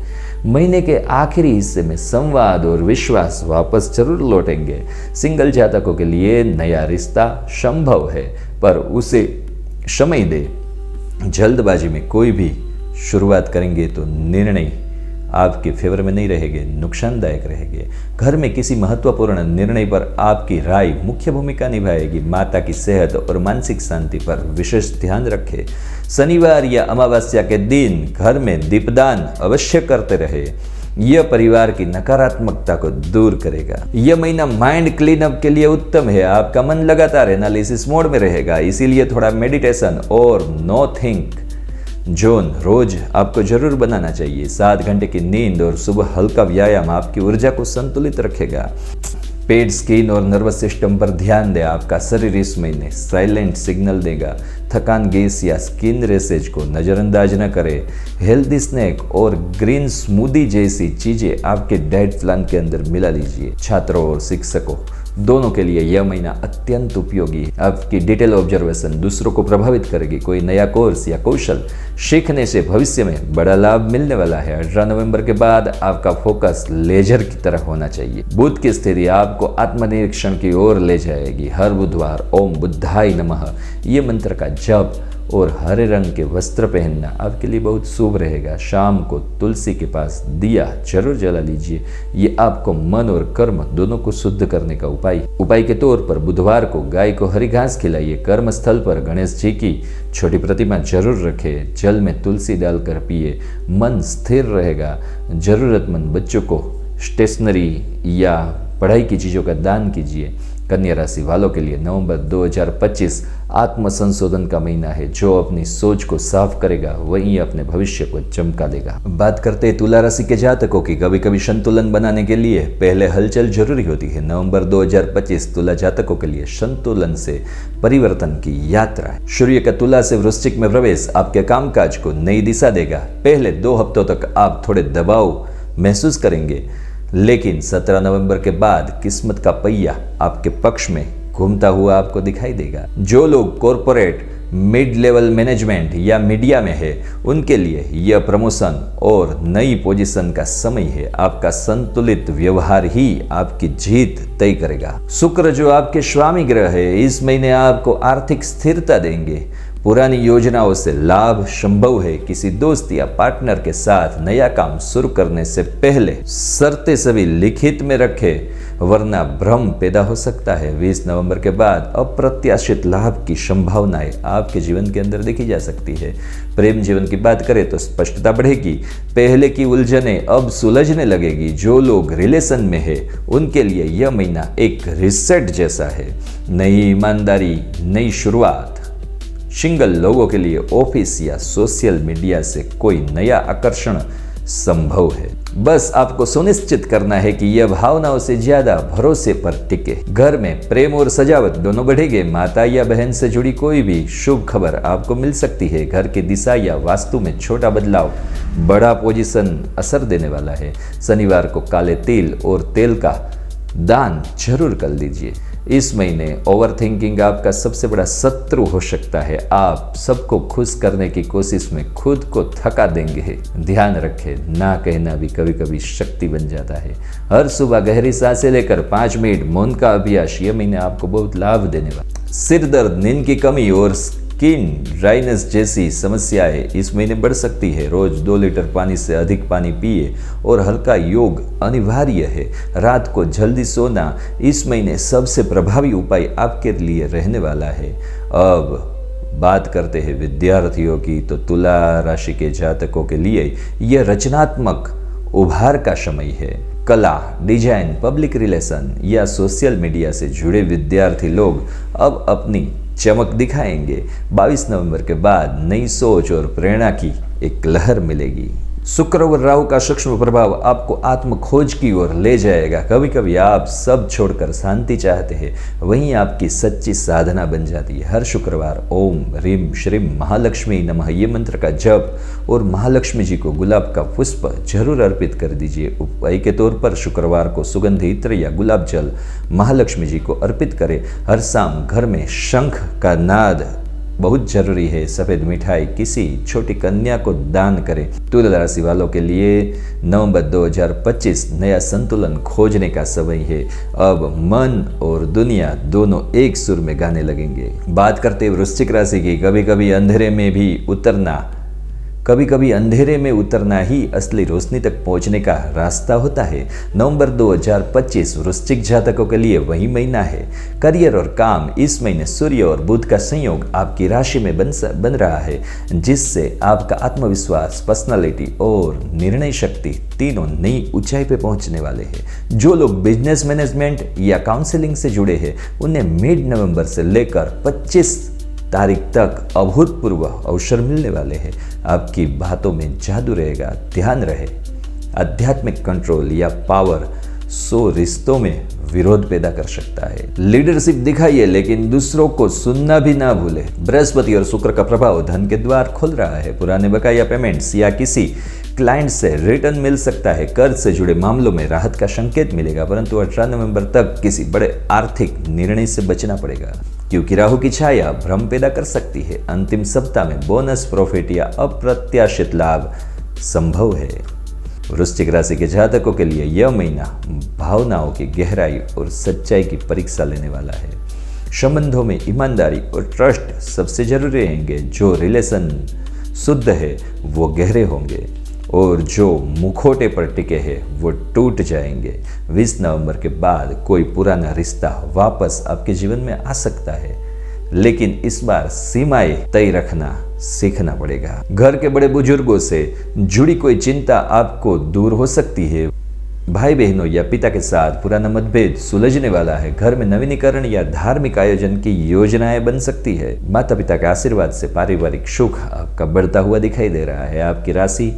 महीने के आखिरी हिस्से में संवाद और विश्वास वापस जरूर लौटेंगे। सिंगल जातकों के लिए नया रिश्ता संभव है, पर उसे समय दे। जल्दबाजी में कोई भी शुरुआत करेंगे तो निर्णय आपके फेवर में नहीं रहेंगे, नुकसानदायक रहेंगे। घर में किसी महत्वपूर्ण निर्णय पर आपकी राय मुख्य भूमिका निभाएगी। माता की सेहत और मानसिक शांति पर विशेष ध्यान रखें। शनिवार या अमावस्या के दिन घर में दीपदान अवश्य करते रहे। यह परिवार की नकारात्मकता को दूर करेगा। यह महीना माइंड क्लीन अप के लिए उत्तम है। आपका मन लगातार एनालिसिस मोड में रहेगा, इसीलिए थोड़ा मेडिटेशन और नो थिंक जोन रोज आपको जरूर बनाना चाहिए। 7 घंटे की नींद और सुबह हल्का व्यायाम आपकी ऊर्जा को संतुलित रखेगा। पेट, स्किन और नर्वस सिस्टम पर ध्यान दें। आपका शरीर इस महीने साइलेंट सिग्नल देगा। थकान, गैस या स्किन रैशेज को नज़रअंदाज न करें। हेल्दी स्नैक और ग्रीन स्मूदी जैसी चीज़ें आपके डाइट प्लान के अंदर मिला लीजिए। छात्रों और शिक्षकों दोनों के लिए यह महीना अत्यंत उपयोगी है। आपकी डिटेल ऑब्जर्वेशन दूसरों को प्रभावित करेगी। कोई नया कोर्स या कौशल सीखने से भविष्य में बड़ा लाभ मिलने वाला है। 18 नवंबर के बाद आपका फोकस लेजर की तरफ होना चाहिए। बुध की स्थिति आपको आत्मनिरीक्षण की ओर ले जाएगी। हर बुधवार ओम बुद्धाय नमः ये मंत्र का जप और हरे रंग के वस्त्र पहनना आपके लिए बहुत शुभ रहेगा। शाम को तुलसी के पास दिया जरूर जला लीजिए। ये आपको मन और कर्म दोनों को शुद्ध करने का उपाय के तौर पर बुधवार को गाय को हरी घास खिलाइए। कर्म स्थल पर गणेश जी की छोटी प्रतिमा जरूर रखें। जल में तुलसी डालकर पिए, मन स्थिर रहेगा। जरूरतमंद बच्चों को स्टेशनरी या पढ़ाई की चीज़ों का दान कीजिए। कन्या राशि वालों के लिए नवंबर 2025 आत्म संशोधन का महीना है। जो अपनी सोच को साफ करेगा वही अपने भविष्य को चमका देगा। बात करते हैं तुला राशि के जातकों की। कभी कभी संतुलन बनाने के लिए पहले हलचल जरूरी होती है। नवंबर 2025 तुला जातकों के लिए संतुलन से परिवर्तन की यात्रा है। सूर्य का तुला से वृश्चिक में प्रवेश आपके कामकाज को नई दिशा देगा। पहले 2 हफ्तों तक आप थोड़े दबाव महसूस करेंगे, लेकिन 17 नवंबर के बाद किस्मत का पहिया आपके पक्ष में घूमता हुआ आपको दिखाई देगा। जो लोग कॉरपोरेट, मिड लेवल मैनेजमेंट या मीडिया में है उनके लिए यह प्रमोशन और नई पोजीशन का समय है। आपका संतुलित व्यवहार ही आपकी जीत तय करेगा। शुक्र जो आपके स्वामी ग्रह है इस महीने आपको आर्थिक स्थिरता देंगे। पुरानी योजनाओं से लाभ संभव है। किसी दोस्त या पार्टनर के साथ नया काम शुरू करने से पहले शर्तें सभी लिखित में रखें, वरना भ्रम पैदा हो सकता है। 20 नवंबर के बाद अप्रत्याशित लाभ की संभावनाएं आपके जीवन के अंदर देखी जा सकती है। प्रेम जीवन की बात करें तो स्पष्टता बढ़ेगी। पहले की उलझनें अब सुलझने लगेगी। जो लोग रिलेशन में है उनके लिए यह महीना एक रिसेट जैसा है। नई ईमानदारी, नई शुरुआत। सिंगल लोगों के लिए ऑफिस या सोशल मीडिया से कोई नया आकर्षण संभव है। बस आपको सुनिश्चित करना है कि यह भावनाओं से ज्यादा भरोसे पर टिके। घर में प्रेम और सजावट दोनों बढ़ेंगे। माता या बहन से जुड़ी कोई भी शुभ खबर आपको मिल सकती है। घर की दिशा या वास्तु में छोटा बदलाव बड़ा पोजीशन असर देने वाला है। शनिवार को काले तिल और तेल का दान जरूर कर लीजिए। इस महीने ओवर थिंकिंग आपका सबसे बड़ा शत्रु हो सकता है। आप सबको खुश करने की कोशिश में खुद को थका देंगे। ध्यान रखें, ना कहना भी कभी कभी शक्ति बन जाता है। हर सुबह गहरी सांसें लेकर 5 मिनट मौन का अभ्यास ये महीने आपको बहुत लाभ देने वाला। सिर दर्द, नींद की कमी और स्किन ड्राइनेस जैसी समस्याएं इस महीने बढ़ सकती है। रोज 2 लीटर पानी से अधिक पानी पिए और हल्का योग अनिवार्य है। रात को जल्दी सोना इस महीने सबसे प्रभावी उपाय आपके लिए रहने वाला है। अब बात करते हैं विद्यार्थियों की, तो तुला राशि के जातकों के लिए यह रचनात्मक उभार का समय है। कला, डिजाइन, पब्लिक रिलेशन या सोशल मीडिया से जुड़े विद्यार्थी लोग अब अपनी चमक दिखाएंगे। 22 नवंबर के बाद नई सोच और प्रेरणा की एक लहर मिलेगी। शुक्र और राहु का सूक्ष्म प्रभाव आपको आत्म खोज की ओर ले जाएगा। कभी कभी आप सब छोड़कर शांति चाहते हैं, वहीं आपकी सच्ची साधना बन जाती है। हर शुक्रवार ओम ह्रीम श्रीम महालक्ष्मी नमः ये मंत्र का जप और महालक्ष्मी जी को गुलाब का पुष्प जरूर अर्पित कर दीजिए। उपाय के तौर पर शुक्रवार को सुगंधि इत्र या गुलाब जल महालक्ष्मी जी को अर्पित करें। हर शाम घर में शंख का नाद बहुत जरूरी है। सफेद मिठाई किसी छोटी कन्या को दान करें। तुला राशि वालों के लिए नवंबर 2025 नया संतुलन खोजने का समय है। अब मन और दुनिया दोनों एक सुर में गाने लगेंगे। बात करते वृश्चिक राशि की। कभी कभी अंधेरे में उतरना ही असली रोशनी तक पहुंचने का रास्ता होता है। नवंबर 2025 वृश्चिक जातकों के लिए वही महीना है। करियर और काम, इस महीने सूर्य और बुध का संयोग आपकी राशि में बन रहा है, जिससे आपका आत्मविश्वास, पर्सनालिटी और निर्णय शक्ति तीनों नई ऊंचाई पे पहुंचने वाले हैं। जो लोग बिजनेस मैनेजमेंट या काउंसलिंग से जुड़े हैं उन्हें मिड नवंबर से लेकर 25 तारीख तक अभूतपूर्व अवसर मिलने वाले हैं। आपकी बातों में जादू रहेगा। ध्यान रहे, आध्यात्मिक कंट्रोल या पावर 100 रिश्तों में विरोध पैदा कर सकता है। लीडरशिप दिखाइए लेकिन दूसरों को सुनना भी ना भूले। बृहस्पति और शुक्र का प्रभाव धन के द्वार खोल रहा है। पुराने बकाया पेमेंट्स या किसी क्लाइंट से रिटर्न मिल सकता है। कर्ज से जुड़े मामलों में राहत का संकेत मिलेगा, परंतु 18 नवंबर तक किसी बड़े आर्थिक निर्णय से बचना पड़ेगा, क्योंकि राहु की छाया भ्रम पैदा कर सकती है। अंतिम सप्ताह में बोनस, प्रॉफिट या अप्रत्याशित लाभ संभव है। वृश्चिक राशि के जातकों के लिए यह महीना भावनाओं की गहराई और सच्चाई की परीक्षा लेने वाला है। संबंधों में ईमानदारी और ट्रस्ट सबसे जरूरी रहेंगे। जो रिलेशन शुद्ध है वो गहरे होंगे और जो मुखौटे पर टिके हैं वो टूट जाएंगे। 20 नवंबर के बाद कोई पुराना रिश्ता वापस आपके जीवन में आ सकता है, लेकिन इस बार सीमाएं तय रखना सीखना पड़ेगा। घर के बड़े बुजुर्गों से जुड़ी कोई चिंता आपको दूर हो सकती है। भाई बहनों या पिता के साथ पुराना मतभेद सुलझने वाला है। घर में नवीनीकरण या धार्मिक आयोजन की योजनाएं बन सकती है। माता पिता के आशीर्वाद से पारिवारिक सुख आपका बढ़ता हुआ दिखाई दे रहा है। आपकी राशि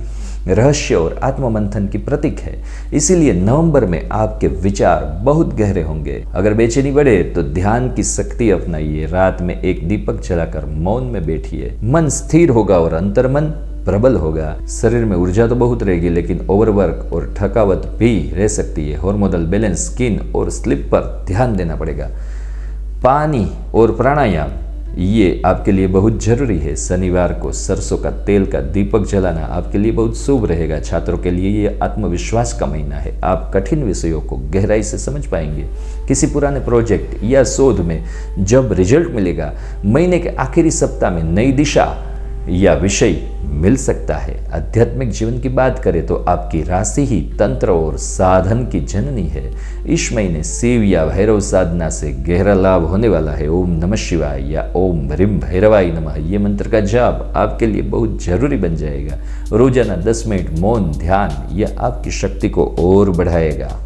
रहस्य और आत्ममंथन की प्रतीक है, इसीलिए नवंबर में आपके विचार बहुत गहरे होंगे। अगर बेचैनी बढ़े तो ध्यान की शक्ति अपनाइए। रात में एक दीपक जलाकर मौन में बैठिए। मन स्थिर होगा और अंतर्मन प्रबल होगा। शरीर में ऊर्जा तो बहुत रहेगी, लेकिन ओवरवर्क और थकावट भी रह सकती है। हार्मोनल बैलेंस, स्किन और स्लीप पर ध्यान देना पड़ेगा। पानी और प्राणायाम ये आपके लिए बहुत जरूरी है। शनिवार को सरसों का तेल का दीपक जलाना आपके लिए बहुत शुभ रहेगा। छात्रों के लिए ये आत्मविश्वास का महीना है। आप कठिन विषयों को गहराई से समझ पाएंगे। किसी पुराने प्रोजेक्ट या शोध में जब रिजल्ट मिलेगा, महीने के आखिरी सप्ताह में नई दिशा या विषय मिल सकता है। आध्यात्मिक जीवन की बात करें तो आपकी राशि ही तंत्र और साधन की जननी है। इस महीने शिव या भैरव साधना से गहरा लाभ होने वाला है। ओम नमः शिवाय या ओम ह्रीं भैरवाय नमः ये मंत्र का जाप आपके लिए बहुत जरूरी बन जाएगा। रोजाना 10 मिनट मौन ध्यान यह आपकी शक्ति को और बढ़ाएगा।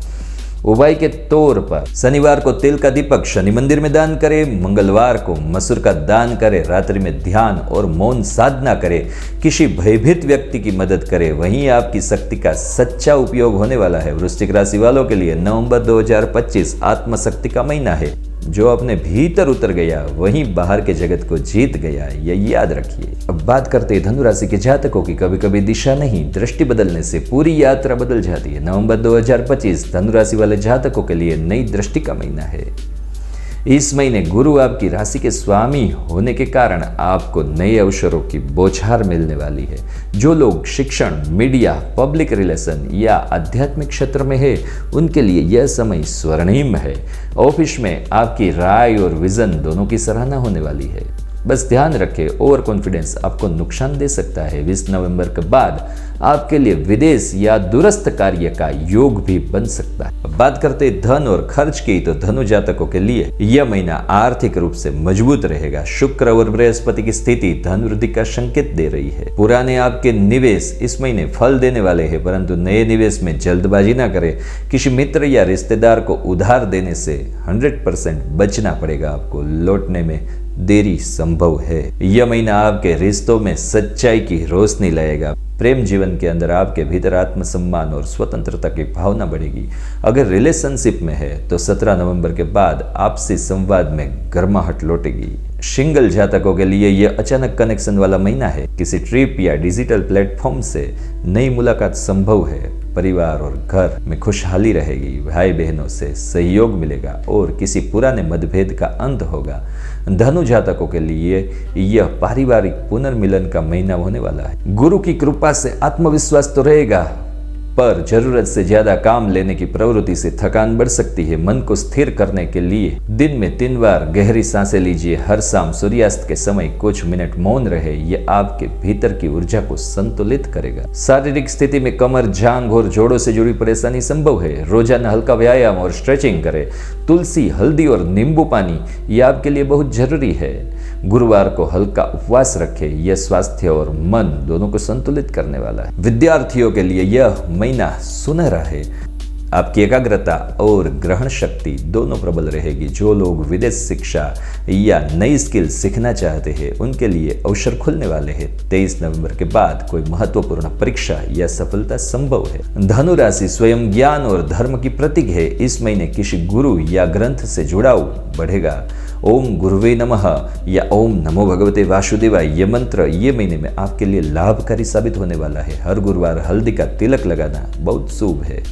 उपाय के तौर पर शनिवार को तिल का दीपक शनि मंदिर में दान करें। मंगलवार को मसूर का दान करें। रात्रि में ध्यान और मौन साधना करें। किसी भयभीत व्यक्ति की मदद करें, वहीं आपकी शक्ति का सच्चा उपयोग होने वाला है। वृश्चिक राशि वालों के लिए नवंबर 2025 आत्मशक्ति का महीना है। जो अपने भीतर उतर गया वहीं बाहर के जगत को जीत गया, यह याद रखिए। अब बात करते हैं धनु राशि के जातकों की। कभी कभी दिशा नहीं, दृष्टि बदलने से पूरी यात्रा बदल जाती है। नवंबर 2025 धनु राशि वाले जातकों के लिए नई दृष्टि का महीना है। इस महीने गुरु आपकी राशि के स्वामी होने के कारण आपको नए अवसरों की बौछार मिलने वाली है। जो लोग शिक्षण, मीडिया, पब्लिक रिलेशन या आध्यात्मिक क्षेत्र में है, उनके लिए यह समय स्वर्णिम है। ऑफिस में आपकी राय और विजन दोनों की सराहना होने वाली है। बस ध्यान रखें, ओवर कॉन्फिडेंस आपको नुकसान दे सकता है। 20 नवंबर के बाद आपके लिए विदेश या दूरस्थ कार्य का योग भी बन सकता है। अब बात करते हैं धन और खर्च की, तो धनु जातकों के लिए यह महीना आर्थिक रूप से मजबूत रहेगा। शुक्र और बृहस्पति की स्थिति धन वृद्धि का संकेत दे रही है। पुराने आपके निवेश इस महीने फल देने वाले हैं, परंतु नए निवेश में जल्दबाजी ना करें। किसी मित्र या रिश्तेदार को उधार देने से 100% बचना पड़ेगा। आपको लौटने में देरी संभव है। यह महीना आपके रिश्तों में सच्चाई की रोशनी लाएगा। प्रेम जीवन के अंदर आपके भीतर आत्मसम्मान और स्वतंत्रता की भावना बढ़ेगी। अगर रिलेशनशिप में है तो 17 नवंबर के बाद आपसी संवाद में गर्माहट लौटेगी। सिंगल जातकों के लिए यह अचानक कनेक्शन वाला महीना है। किसी ट्रिप या डिजिटल प्लेटफॉर्म से नई मुलाकात संभव है। परिवार और घर में खुशहाली रहेगी। भाई बहनों से सहयोग मिलेगा और किसी पुराने मतभेद का अंत होगा। धनु जातकों के लिए यह पारिवारिक पुनर्मिलन का महीना होने वाला है। गुरु की कृपा से आत्मविश्वास तो रहेगा, पर जरूरत से ज्यादा काम लेने की प्रवृत्ति से थकान बढ़ सकती है। मन को स्थिर करने के लिए दिन में 3 बार गहरी सांसें लीजिए। हर शाम सूर्यास्त के समय कुछ मिनट मौन रहे, यह आपके भीतर की ऊर्जा को संतुलित करेगा। शारीरिक स्थिति में कमर, जांघ और जोड़ों से जुड़ी परेशानी संभव है। रोजाना हल्का व्यायाम और स्ट्रेचिंग करें। तुलसी, हल्दी और नींबू पानी यह आपके लिए बहुत जरूरी है। गुरुवार को हल्का उपवास रखें, यह स्वास्थ्य और मन दोनों को संतुलित करने वाला है। विद्यार्थियों के लिए यह महीना सुनहरा है। आपकी एकाग्रता और ग्रहण शक्ति दोनों प्रबल रहेगी। जो लोग विदेश शिक्षा या नई स्किल सीखना चाहते हैं उनके लिए अवसर खुलने वाले हैं। 23 नवंबर के बाद कोई महत्वपूर्ण परीक्षा या सफलता संभव है। धनु राशि स्वयं ज्ञान और धर्म की प्रतीक है। इस महीने किसी गुरु या ग्रंथ से जुड़ाव बढ़ेगा। ओम गुरुवे नमः या ओम नमो भगवते वासुदेवाय ये मंत्र ये महीने में आपके लिए लाभकारी साबित होने वाला है। हर गुरुवार हल्दी का तिलक लगाना बहुत शुभ है।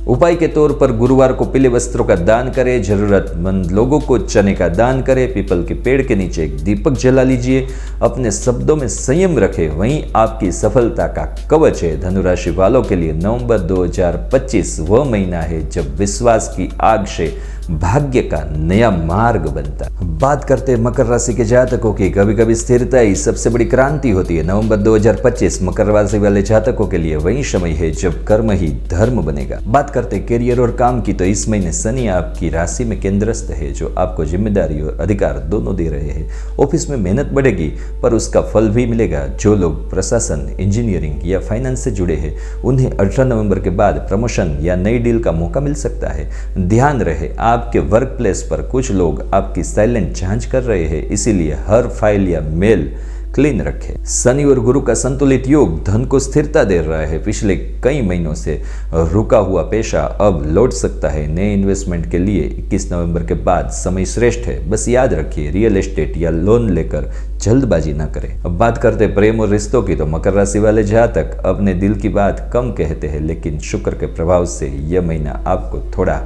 उपाय के तौर पर गुरुवार को पीले वस्त्रों का दान करें, जरूरतमंद लोगों को चने का दान करें, पीपल के पेड़ के नीचे एक दीपक जला लीजिए, अपने शब्दों में संयम रखें, वहीं आपकी सफलता का कवच है। धनुराशि वालों के लिए नवंबर 2025 वह महीना है जब विश्वास की आग से भाग्य का नया मार्ग बनता है। बात करते हैं मकर राशि के जातकों की। कभी कभी स्थिरता ही सबसे बड़ी क्रांति होती है। नवंबर 2025 मकर राशि वाले जातकों के लिए वही समय है जब कर्म ही धर्म बनेगा। बात करते हैं करियर और काम की, तो इस महीने शनि आपकी राशि में केंद्रस्थ है, जो आपको जिम्मेदारी और अधिकार दोनों दे रहे हैं। ऑफिस में मेहनत बढ़ेगी पर उसका फल भी मिलेगा। जो लोग प्रशासन, इंजीनियरिंग या फाइनेंस से जुड़े हैं उन्हें 18 नवंबर के बाद प्रमोशन या नई डील का मौका मिल सकता है। ध्यान रहे आपके वर्क प्लेस पर कुछ लोग आपकी साइलेंट जांच कर रहे हैं, इसीलिए हर फाइल या मेल क्लीन रखें। शनि और गुरु का संतुलित योग धन को स्थिरता दे रहा है। पिछले कई महीनों से रुका हुआ पेशा अब लौट सकता है। नए इन्वेस्टमेंट के लिए 21 नवंबर के बाद समय श्रेष्ठ है। बस याद रखिए रियल एस्टेट या लोन लेकर जल्दबाजी ना करें। अब बात करते हैं प्रेम और रिश्तों की, तो मकर राशि वाले जातक अपने दिल की बात कम कहते हैं, लेकिन शुक्र के प्रभाव से यह महीना आपको थोड़ा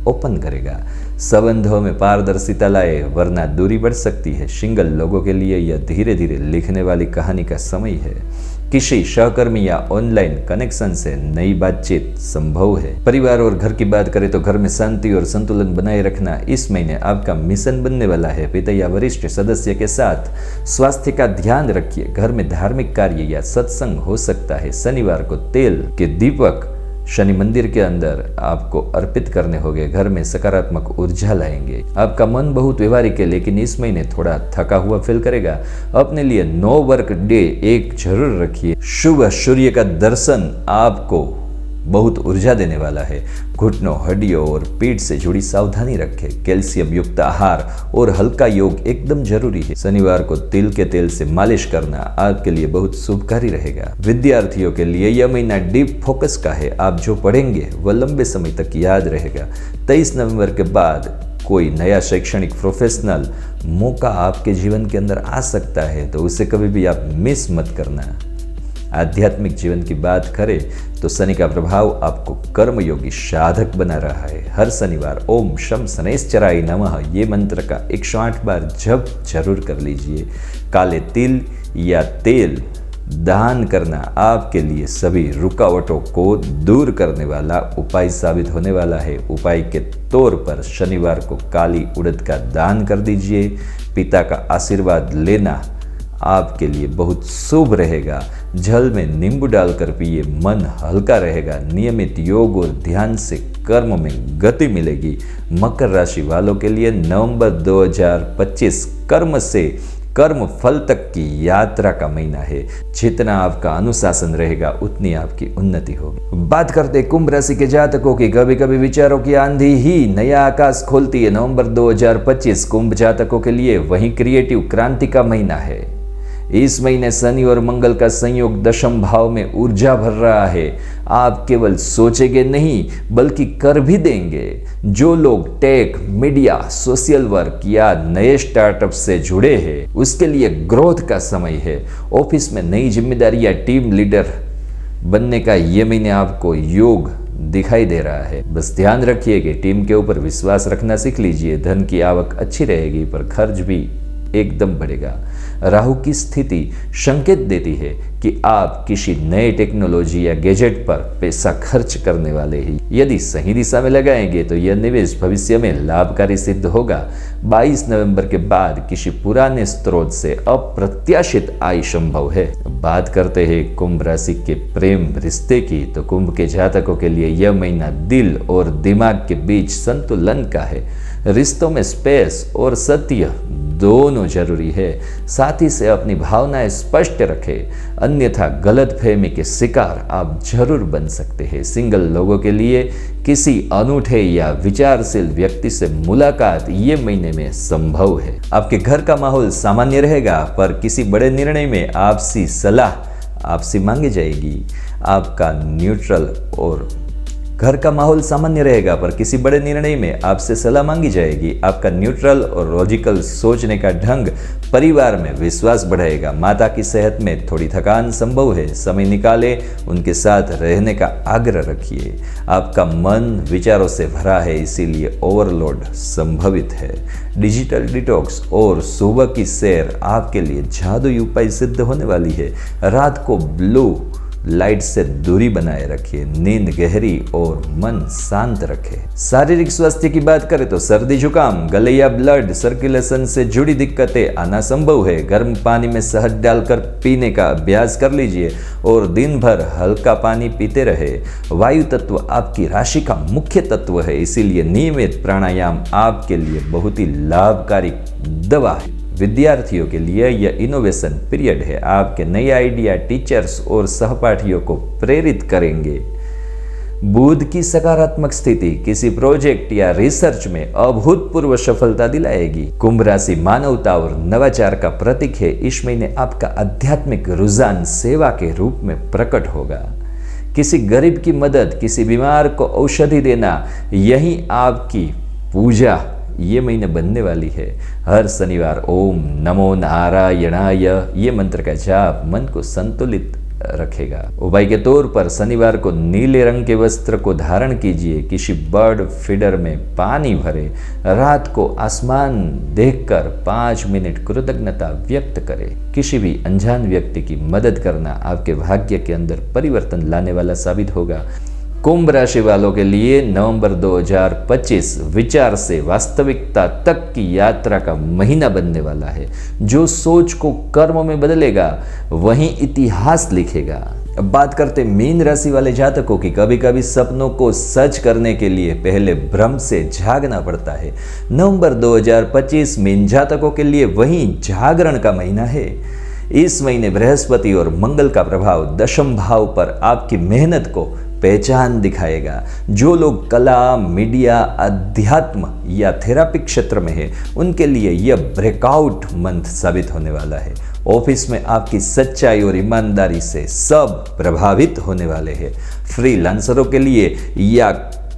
ओपन करेगा। संबंधों में पारदर्शिता लाए, वरना दूरी बढ़ सकती है। सिंगल लोगों के लिए यह धीरे धीरे लिखने वाली कहानी का समय है। किसी सहकर्मी या ऑनलाइन कनेक्शन से नई बातचीत संभव है। परिवार और घर की बात करें तो घर में शांति और संतुलन बनाए रखना इस महीने आपका मिशन बनने वाला है। पिता या वरिष्ठ सदस्य के साथ स्वास्थ्य का ध्यान रखिए। घर में धार्मिक कार्य या सत्संग हो सकता है। शनिवार को तेल के दीपक शनि मंदिर के अंदर आपको अर्पित करने होंगे। घर में सकारात्मक ऊर्जा लाएंगे। आपका मन बहुत व्यवहारिक है, लेकिन इस महीने थोड़ा थका हुआ फील करेगा। अपने लिए नो वर्क डे एक जरूर रखिए। शुभ सूर्य का दर्शन आपको बहुत ऊर्जा देने वाला है। घुटनों, हड्डियों और पीठ से जुड़ी सावधानी रखें। कैल्शियम युक्त आहार और हल्का योग एकदम जरूरी है। शनिवार को तिल के तेल से मालिश करना आपके लिए बहुत शुभकारी रहेगा। विद्यार्थियों के लिए यह महीना डीप फोकस का है। आप जो पढ़ेंगे वह लंबे समय तक याद रहेगा। 23 नवंबर के बाद कोई नया शैक्षणिक प्रोफेशनल मौका आपके जीवन के अंदर आ सकता है, तो उसे कभी भी आप मिस मत करना। आध्यात्मिक जीवन की बात करें तो शनि का प्रभाव आपको कर्मयोगी साधक बना रहा है। हर शनिवार ओम शम शनैश्चराय नमः ये मंत्र का 108 बार जप जरूर कर लीजिए। काले तिल या तेल दान करना आपके लिए सभी रुकावटों को दूर करने वाला उपाय साबित होने वाला है। उपाय के तौर पर शनिवार को काली उड़द का दान कर दीजिए। पिता का आशीर्वाद लेना आपके लिए बहुत शुभ रहेगा। जल में नींबू डालकर पिए, मन हल्का रहेगा। नियमित योग और ध्यान से कर्म में गति मिलेगी। मकर राशि वालों के लिए नवंबर 2025 कर्म से कर्म फल तक की यात्रा का महीना है। जितना आपका अनुशासन रहेगा उतनी आपकी उन्नति होगी। बात करते कुंभ राशि के जातकों की। कभी कभी विचारों की आंधी ही नया आकाश खोलती है। नवंबर 2025 कुंभ जातकों के लिए वही क्रिएटिव क्रांति का महीना है। इस महीने शनि और मंगल का संयोग दशम भाव में ऊर्जा भर रहा है। आप केवल सोचेंगे नहीं बल्कि कर भी देंगे। जो लोग टेक, मीडिया, सोशल वर्क या नए स्टार्टअप से जुड़े हैं उसके लिए ग्रोथ का समय है। ऑफिस में नई जिम्मेदारी या टीम लीडर बनने का ये महीने आपको योग दिखाई दे रहा है। बस ध्यान रखिए कि टीम के ऊपर विश्वास रखना सीख लीजिए। धन की आवक अच्छी रहेगी पर खर्च भी एकदम बढ़ेगा। राहु की स्थिति संकेत देती है कि आप किसी नए टेक्नोलॉजी या गैजेट पर पैसा खर्च करने वाले हैं। यदि सही दिशा में लगाएंगे तो यह निवेश भविष्य में लाभकारी सिद्ध होगा। 22 नवंबर के बाद किसी पुराने स्रोत से अप्रत्याशित आय संभव है। बात करते हैं कुंभ राशि के प्रेम रिश्ते की, तो कुंभ के जातकों के लिए यह महीना दिल और दिमाग के बीच संतुलन का है। रिश्तों में स्पेस और सत्य दोनों जरूरी है। साथी से अपनी भावनाएं स्पष्ट रखें, अन्यथा गलतफहमी के शिकार आप जरूर बन सकते हैं। सिंगल लोगों के लिए किसी अनूठे या विचारशील व्यक्ति से मुलाकात ये महीने में संभव है। आपके घर का माहौल सामान्य रहेगा, पर किसी बड़े निर्णय में आपसी सलाह आपसे मांगी जाएगी। आपका न्यूट्रल और घर का माहौल सामान्य रहेगा, पर किसी बड़े निर्णय में आपसे सलाह मांगी जाएगी। आपका न्यूट्रल और लॉजिकल सोचने का ढंग परिवार में विश्वास बढ़ाएगा। माता की सेहत में थोड़ी थकान संभव है, समय निकाले उनके साथ रहने का आग्रह रखिए। आपका मन विचारों से भरा है, इसीलिए ओवरलोड संभवित है। डिजिटल डिटॉक्स और सुबह की सैर आपके लिए जादुई उपाय सिद्ध होने वाली है। रात को ब्लू लाइट से दूरी बनाए रखिए, नींद गहरी और मन शांत रखें। शारीरिक स्वास्थ्य की बात करें तो सर्दी जुकाम, गले या ब्लड सर्कुलेशन से जुड़ी दिक्कतें आना संभव है। गर्म पानी में शहद डालकर पीने का अभ्यास कर लीजिए और दिन भर हल्का पानी पीते रहे। वायु तत्व आपकी राशि का मुख्य तत्व है, इसीलिए नियमित प्राणायाम आपके लिए बहुत ही लाभकारी दवा है। विद्यार्थियों के लिए यह इनोवेशन पीरियड है। आपके नए आइडिया टीचर्स और सहपाठियों को प्रेरित करेंगे। बुध की सकारात्मक स्थिति किसी प्रोजेक्ट या रिसर्च में अभूतपूर्व सफलता दिलाएगी। कुंभ राशि मानवता और नवाचार का प्रतीक है। इस महीने आपका आध्यात्मिक रुझान सेवा के रूप में प्रकट होगा। किसी गरीब की मदद, किसी बीमार को औषधि देना, यही आपकी पूजा ये महीने बनने वाली है। हर शनिवार ओम नमो नारायणाय ये मंत्र का जाप मन को संतुलित रखेगा। उपाय के तौर पर शनिवार को नीले रंग के वस्त्र को धारण कीजिए। किसी बर्ड फीडर में पानी भरे। रात को आसमान देखकर 5 मिनट कृतज्ञता व्यक्त करें। किसी भी अनजान व्यक्ति की मदद करना आपके भाग्य के अंदर परिवर्तन लाने वाला साबित होगा। कुंभ राशि वालों के लिए नवंबर 2025 विचार से वास्तविकता तक की यात्रा का महीना बनने वाला है। जो सोच को कर्म में बदलेगा वही इतिहास लिखेगा। अब बात करते मीन राशि वाले जातकों की। कभी कभी सपनों को सच करने के लिए पहले भ्रम से जागना पड़ता है। नवंबर 2025 मीन जातकों के लिए वही जागरण का महीना है। इस महीने बृहस्पति और मंगल का प्रभाव दशम भाव पर आपकी मेहनत को पहचान दिखाएगा। जो लोग कला, मीडिया, अध्यात्म या थेरापी क्षेत्र में है उनके लिए यह ब्रेकआउट मंथ साबित होने वाला है। ऑफिस में आपकी सच्चाई और ईमानदारी से सब प्रभावित होने वाले हैं। फ्रीलांसरों के लिए या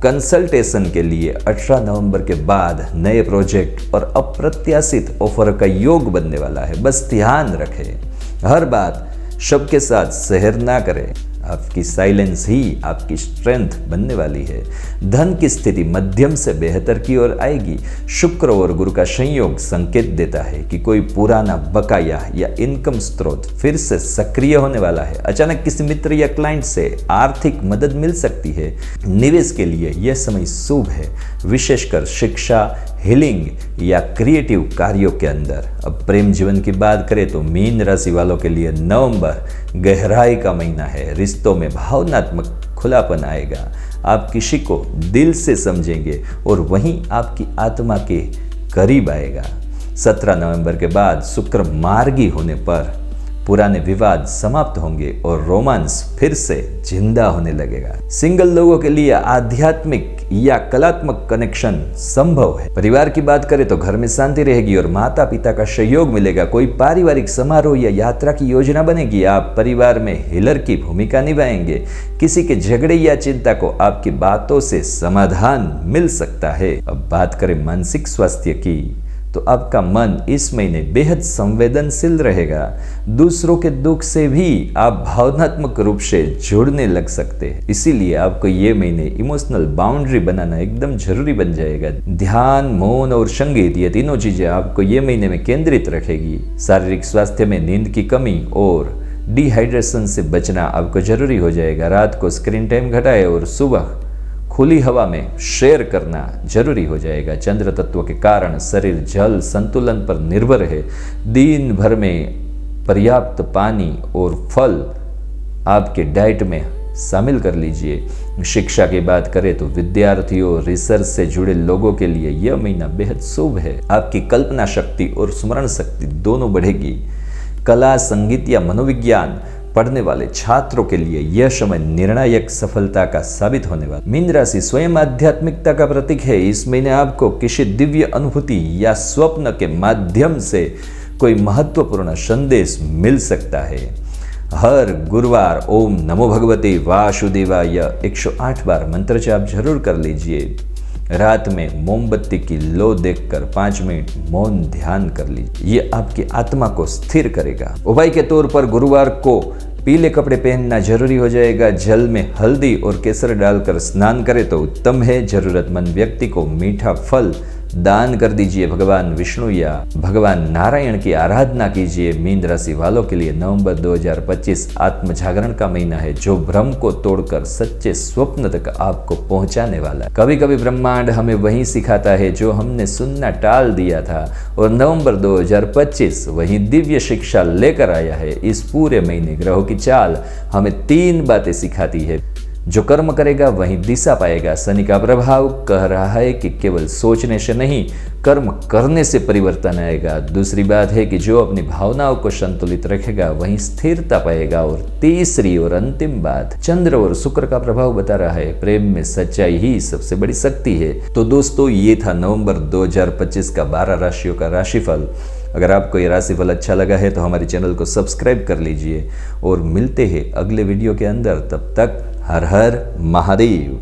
कंसल्टेशन के लिए 18 नवंबर के बाद नए प्रोजेक्ट और अप्रत्याशित ऑफर का योग बनने वाला है। बस ध्यान रखें, हर बात सबके साथ शेयर ना करें। आपकी साइलेंस ही आपकी स्ट्रेंथ बनने वाली है। धन की स्थिति मध्यम से बेहतर की ओर आएगी। शुक्र और गुरु का संयोग संकेत देता है कि कोई पुराना बकाया या इनकम स्रोत फिर से सक्रिय होने वाला है। अचानक किसी मित्र या क्लाइंट से आर्थिक मदद मिल सकती है। निवेश के लिए यह समय शुभ है, विशेषकर शिक्षा, हीलिंग या क्रिएटिव कार्यों के अंदर। अब प्रेम जीवन की बात करें तो मीन राशि वालों के लिए नवंबर गहराई का महीना है। रिश्तों में भावनात्मक खुलापन आएगा। आप किसी को दिल से समझेंगे और वहीं आपकी आत्मा के करीब आएगा। 17 नवंबर के बाद शुक्र मार्गी होने पर पुराने विवाद समाप्त होंगे और रोमांस फिर से जिंदा होने लगेगा। सिंगल लोगों के लिए आध्यात्मिक या कलात्मक कनेक्शन संभव है। परिवार की बात करें तो घर में शांति रहेगी और माता पिता का सहयोग मिलेगा। कोई पारिवारिक समारोह या यात्रा की योजना बनेगी। आप परिवार में हीलर की भूमिका निभाएंगे। किसी के झगड़े या चिंता को आपकी बातों से समाधान मिल सकता है। अब बात करें मानसिक स्वास्थ्य की तो आपका मन इस महीने बेहद संवेदनशील रहेगा। दूसरों के दुख से भी आप भावनात्मक रूप से जुड़ने लग सकते हैं। इसीलिए आपको ये महीने इमोशनल बाउंड्री बनाना एकदम जरूरी बन जाएगा। ध्यान, मौन और संगीत ये तीनों चीजें आपको ये महीने में केंद्रित रखेगी। शारीरिक स्वास्थ्य में नींद की कमी और डिहाइड्रेशन से बचना आपको जरूरी हो जाएगा। रात को स्क्रीन टाइम घटाए और सुबह खुली हवा में शेयर करना जरूरी हो जाएगा। चंद्र तत्व के कारण शरीर जल संतुलन पर निर्भर है। दिन भर में पर्याप्त पानी और फल आपके डाइट में शामिल कर लीजिए। शिक्षा की बात करें तो विद्यार्थियों, रिसर्च से जुड़े लोगों के लिए यह महीना बेहद शुभ है। आपकी कल्पना शक्ति और स्मरण शक्ति दोनों बढ़ेगी। कला, संगीत या मनोविज्ञान पढ़ने वाले छात्रों के लिए यह समय निर्णायक सफलता का साबित होने वाला। मीन राशि स्वयं आध्यात्मिकता का प्रतीक है। इस महीने आपको किसी दिव्य अनुभूति या स्वप्न के माध्यम से कोई महत्वपूर्ण संदेश मिल सकता है। हर गुरुवार ओम नमो भगवते वासुदेवाय 108 बार मंत्र जाप जरूर कर लीजिए। रात में मोमबत्ती की लो देखकर 5 मिनट मौन ध्यान कर लीजिए। ये आपकी आत्मा को स्थिर करेगा। उपाय के तौर पर गुरुवार को पीले कपड़े पहनना जरूरी हो जाएगा। जल में हल्दी और केसर डालकर स्नान करें तो उत्तम है। जरूरतमंद व्यक्ति को मीठा फल दान कर दीजिए। भगवान विष्णु या भगवान नारायण की आराधना कीजिए। मीन राशि वालों के लिए नवंबर 2025 आत्म जागरण का महीना है, जो भ्रम को तोड़कर सच्चे स्वप्न तक आपको पहुंचाने वाला है। कभी कभी ब्रह्मांड हमें वही सिखाता है जो हमने सुनना टाल दिया था, और नवंबर 2025 वही दिव्य शिक्षा लेकर आया है। इस पूरे महीने ग्रहों की चाल हमें 3 बातें सिखाती है। जो कर्म करेगा वही दिशा पाएगा। शनि का प्रभाव कह रहा है कि केवल सोचने से नहीं, कर्म करने से परिवर्तन आएगा। दूसरी बात है कि जो अपनी भावनाओं को संतुलित रखेगा वही स्थिरता पाएगा। और तीसरी और अंतिम बात, चंद्र और शुक्र का प्रभाव बता रहा है, प्रेम में सच्चाई ही सबसे बड़ी शक्ति है। तो दोस्तों, ये था नवंबर 2025 का 12 राशियों का राशिफल। अगर आपको ये राशिफल अच्छा लगा है तो हमारे चैनल को सब्सक्राइब कर लीजिए, और मिलते हैं अगले वीडियो के अंदर। तब तक हर हर महादेव।